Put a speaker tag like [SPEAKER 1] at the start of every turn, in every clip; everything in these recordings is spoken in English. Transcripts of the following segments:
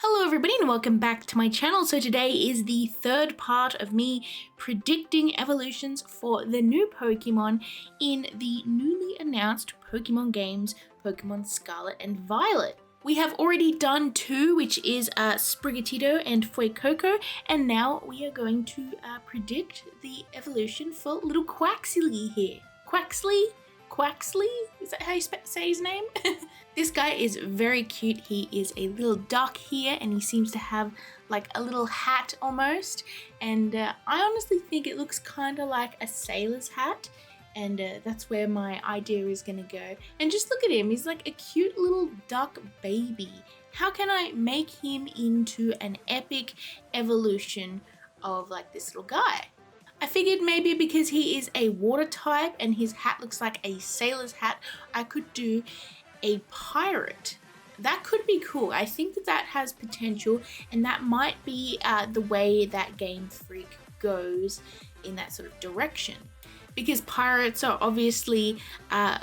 [SPEAKER 1] Hello everybody and welcome back to my channel. So today is the third part of me predicting evolutions for the new Pokemon in the newly announced Pokemon games, Pokemon Scarlet and Violet. We have already done two, which is Sprigatito and Fuecoco, and now we are going to predict the evolution for little Quaxley here. Quaxley? Is that how you say his name? This guy is very cute. He is a little duck here and he seems to have like a little hat almost, and I honestly think it looks kind of like a sailor's hat, and that's where my idea is gonna go. And just look at him, he's like a cute little duck baby. How can I make him into an epic evolution of like this little guy? I figured maybe because he is a water type and his hat looks like a sailor's hat, I could do a pirate. That could be cool. I think that has potential, and that might be the way that Game Freak goes in that sort of direction. Because pirates are obviously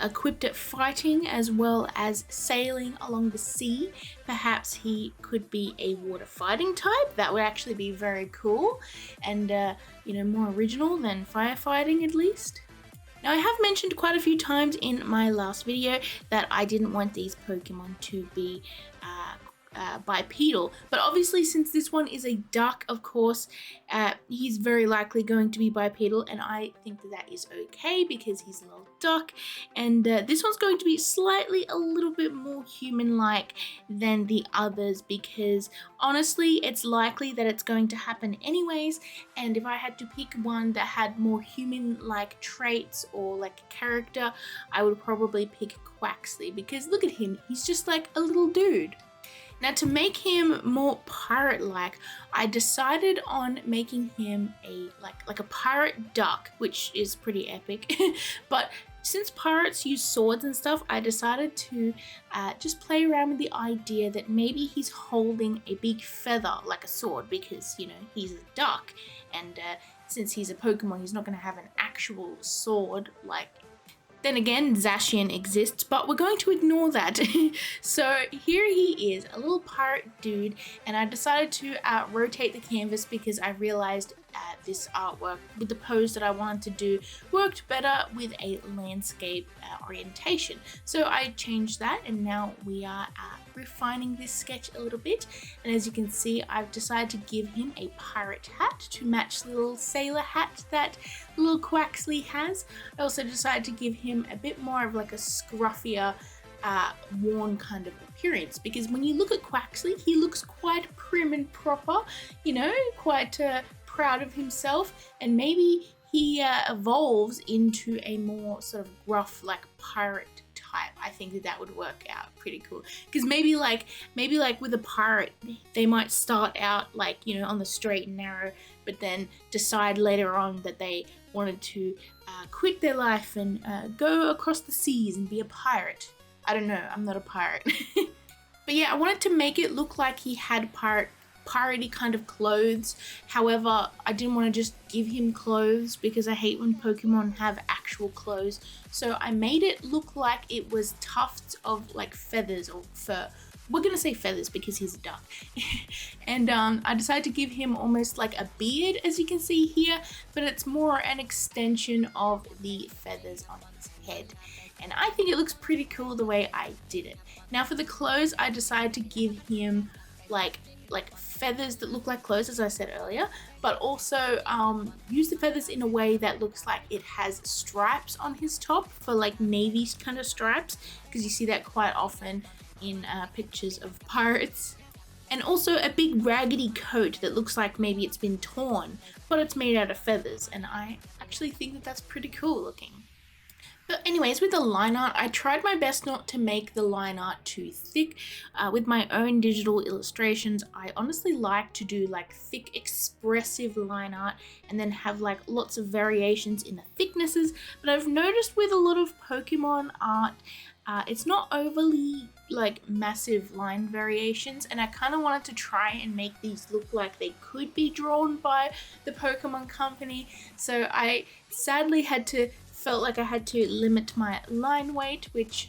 [SPEAKER 1] equipped at fighting as well as sailing along the sea. Perhaps he could be a water fighting type. That would actually be very cool and more original than firefighting at least. Now, I have mentioned quite a few times in my last video that I didn't want these Pokemon to be bipedal, but obviously since this one is a duck, of course, he's very likely going to be bipedal, and I think that is okay because he's a little duck, and this one's going to be slightly a little bit more human-like than the others because honestly it's likely that it's going to happen anyways, and if I had to pick one that had more human-like traits or like character, I would probably pick Quaxley because look at him, he's just like a little dude. Now, to make him more pirate-like, I decided on making him a like a pirate duck, which is pretty epic. But since pirates use swords and stuff, I decided to just play around with the idea that maybe he's holding a big feather like a sword because, you know, he's a duck, and since he's a Pokemon, he's not going to have an actual sword like. Then again, Zacian exists, but we're going to ignore that. So here he is, a little pirate dude, and I decided to rotate the canvas because I realized this artwork with the pose that I wanted to do worked better with a landscape orientation. So I changed that, and now we are refining this sketch a little bit. And as you can see, I've decided to give him a pirate hat to match the little sailor hat that little Quaxley has. I also decided to give him a bit more of like a scruffier, worn kind of appearance, because when you look at Quaxley, he looks quite prim and proper, you know, quite proud of himself, and maybe he evolves into a more sort of gruff like pirate type. I think that would work out pretty cool, because maybe like with a pirate they might start out like, you know, on the straight and narrow, but then decide later on that they wanted to quit their life and go across the seas and be a pirate. I don't know, I'm not a pirate. But yeah, I wanted to make it look like he had piratey kind of clothes. However, I didn't want to just give him clothes because I hate when Pokemon have actual clothes. So I made it look like it was tufts of like feathers or fur. We're gonna say feathers because he's a duck. And I decided to give him almost like a beard, as you can see here, but it's more an extension of the feathers on his head. And I think it looks pretty cool the way I did it. Now for the clothes, I decided to give him like feathers that look like clothes, as I said earlier, but also use the feathers in a way that looks like it has stripes on his top for like navy kind of stripes, because you see that quite often in pictures of pirates. And also a big raggedy coat that looks like maybe it's been torn, but it's made out of feathers, and I actually think that that's pretty cool looking. But anyways, with the line art, I tried my best not to make the line art too thick. With my own digital illustrations, I honestly like to do like thick, expressive line art and then have like lots of variations in the thicknesses. But I've noticed with a lot of Pokemon art, it's not overly like massive line variations, and I kind of wanted to try and make these look like they could be drawn by the Pokemon company. So I sadly felt like I had to limit my line weight, which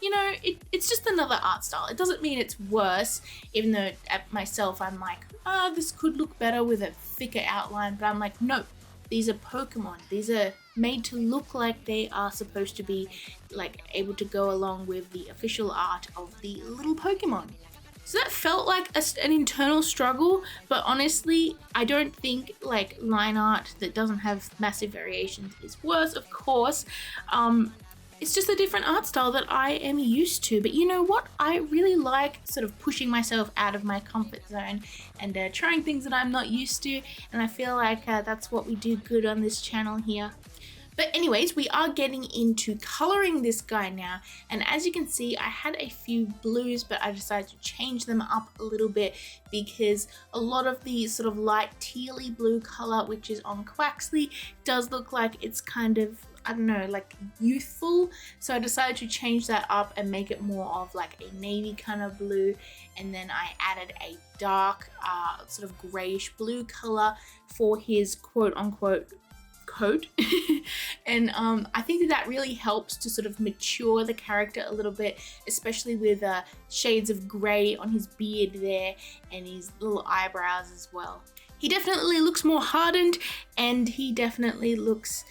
[SPEAKER 1] you know, it's just another art style. It doesn't mean it's worse, even though at myself I'm like, this could look better with a thicker outline, but I'm like, no, these are Pokemon. These are made to look like they are supposed to be like able to go along with the official art of the little Pokemon. So that felt like an internal struggle, but honestly, I don't think like line art that doesn't have massive variations is worse, of course. It's just a different art style that I am used to. But you know what? I really like sort of pushing myself out of my comfort zone and trying things that I'm not used to. And I feel like that's what we do good on this channel here. But anyways, we are getting into coloring this guy now. And as you can see, I had a few blues, but I decided to change them up a little bit because a lot of the sort of light tealy blue color, which is on Quaxley, does look like it's kind of, I don't know, like youthful. So I decided to change that up and make it more of like a navy kind of blue. And then I added a dark sort of grayish blue color for his quote unquote coat. And I think that really helps to sort of mature the character a little bit, especially with shades of gray on his beard there and his little eyebrows as well. He definitely looks more hardened, and he definitely looks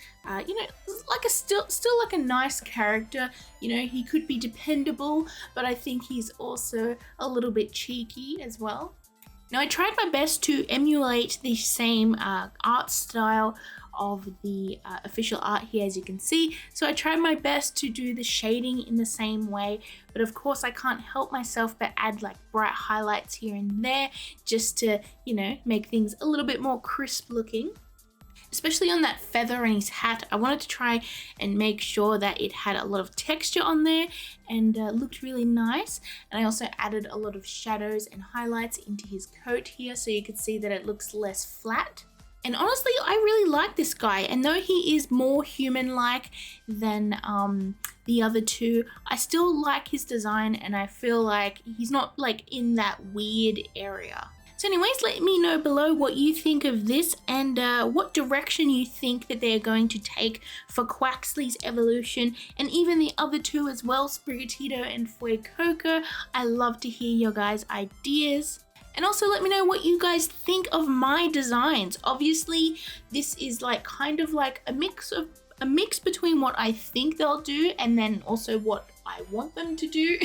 [SPEAKER 1] you know, like still like a nice character. You know, he could be dependable, but I think he's also a little bit cheeky as well. Now, I tried my best to emulate the same art style of the official art here, as you can see. So I tried my best to do the shading in the same way, but of course I can't help myself but add like bright highlights here and there just to, you know, make things a little bit more crisp looking. Especially on that feather and his hat, I wanted to try and make sure that it had a lot of texture on there and looked really nice. And I also added a lot of shadows and highlights into his coat here so you could see that it looks less flat. And honestly, I really like this guy, and though he is more human-like than the other two, I still like his design, and I feel like he's not like in that weird area. So anyways, let me know below what you think of this and what direction you think that they're going to take for Quaxley's evolution, and even the other two as well, Sprigatito and Fuecoco. I love to hear your guys' ideas. And also let me know what you guys think of my designs. Obviously, this is like kind of like a mix between what I think they'll do and then also what I want them to do.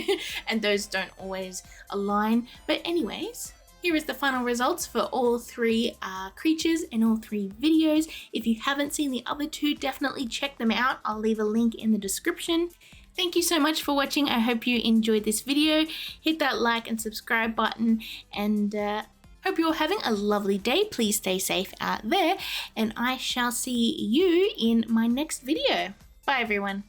[SPEAKER 1] And those don't always align. But anyways, here is the final results for all three creatures and all three videos. If you haven't seen the other two, definitely check them out. I'll leave a link in the description. Thank you so much for watching. I hope you enjoyed this video. Hit that like and subscribe button, and hope you're having a lovely day. Please stay safe out there, and I shall see you in my next video. Bye everyone.